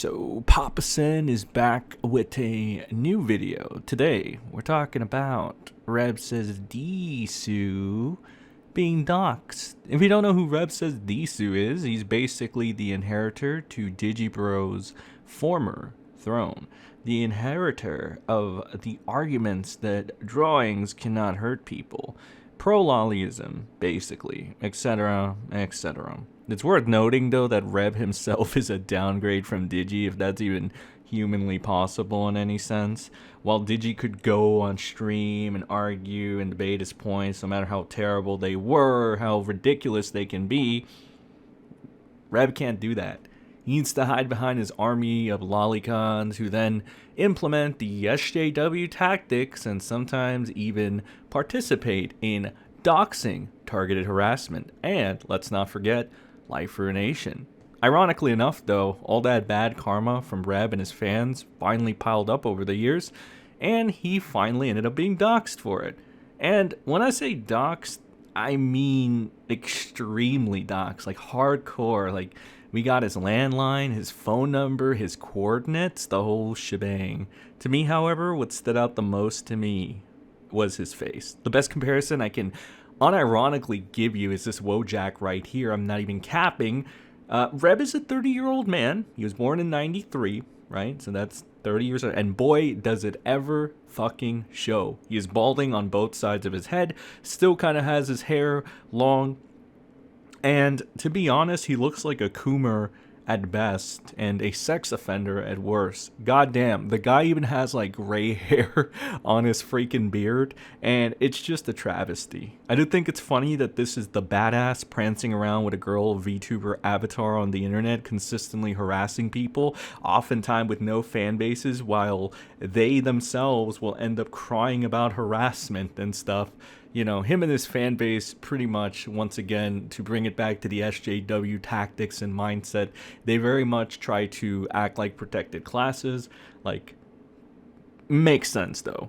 So Papa Sen is back with a new video. Today we're talking about Rev Says Desu being doxxed. If you don't know who Rev Says Desu is, he's basically the inheritor to Digibro's former throne. The inheritor of the arguments that drawings cannot hurt people. Pro-lollyism, basically, etc., etc. It's worth noting, though, that Rev himself is a downgrade from Digi, if that's even humanly possible in any sense. While Digi could go on stream and argue and debate his points, no matter how terrible they were, how ridiculous they can be, Rev can't do that. He needs to hide behind his army of lolicons who then implement the SJW tactics and sometimes even participate in doxing, targeted harassment, and, let's not forget, life ruination. Ironically enough, though, all that bad karma from Rev and his fans finally piled up over the years, and he finally ended up being doxed for it. And when I say doxed, I mean extremely doxed, like hardcore, like we got his landline, his phone number, his coordinates, the whole shebang. To me, however, what stood out the most to me was his face. The best comparison I can unironically give you is this Wojak right here. I'm not even capping. Rev is a 30-year-old man. He was born in 93, right? So that's 30 years old. And boy, does it ever fucking show. He is balding on both sides of his head. Still kind of has his hair long. And to be honest, he looks like a Coomer at best and a sex offender at worst. Goddamn, the guy even has like gray hair on his freaking beard, and it's just a travesty. I do think it's funny that this is the badass prancing around with a girl VTuber avatar on the internet, consistently harassing people, oftentimes with no fan bases, while they themselves will end up crying about harassment and stuff. You know, him and his fan base pretty much, once again, to bring it back to the SJW tactics and mindset, they very much try to act like protected classes. Like, makes sense, though.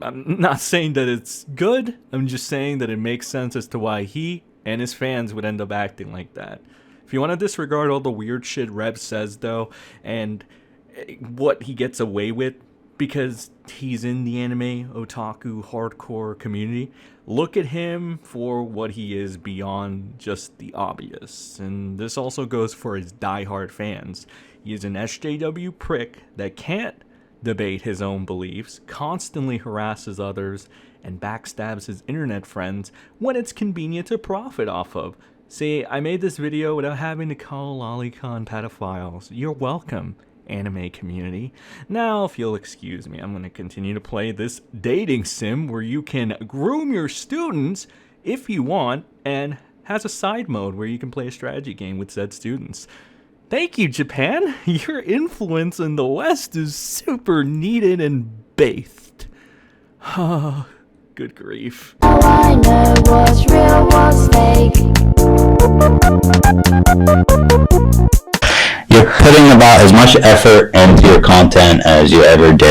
I'm not saying that it's good. I'm just saying that it makes sense as to why he and his fans would end up acting like that. If you want to disregard all the weird shit Rev says, though, and what he gets away with, because he's in the anime otaku hardcore community, look at him for what he is beyond just the obvious. And this also goes for his diehard fans. He is an SJW prick that can't debate his own beliefs, constantly harasses others, and backstabs his internet friends when it's convenient to profit off of. See, I made this video without having to call lolicon pedophiles. You're welcome, anime community. Now, if you'll excuse me, I'm going to continue to play this dating sim where you can groom your students if you want, and has a side mode where you can play a strategy game with said students. Thank you, Japan. Your influence in the West is super needed and bathed. Oh, good grief. Now I know what's real, what's fake. You're putting about as much effort into your content as you ever did.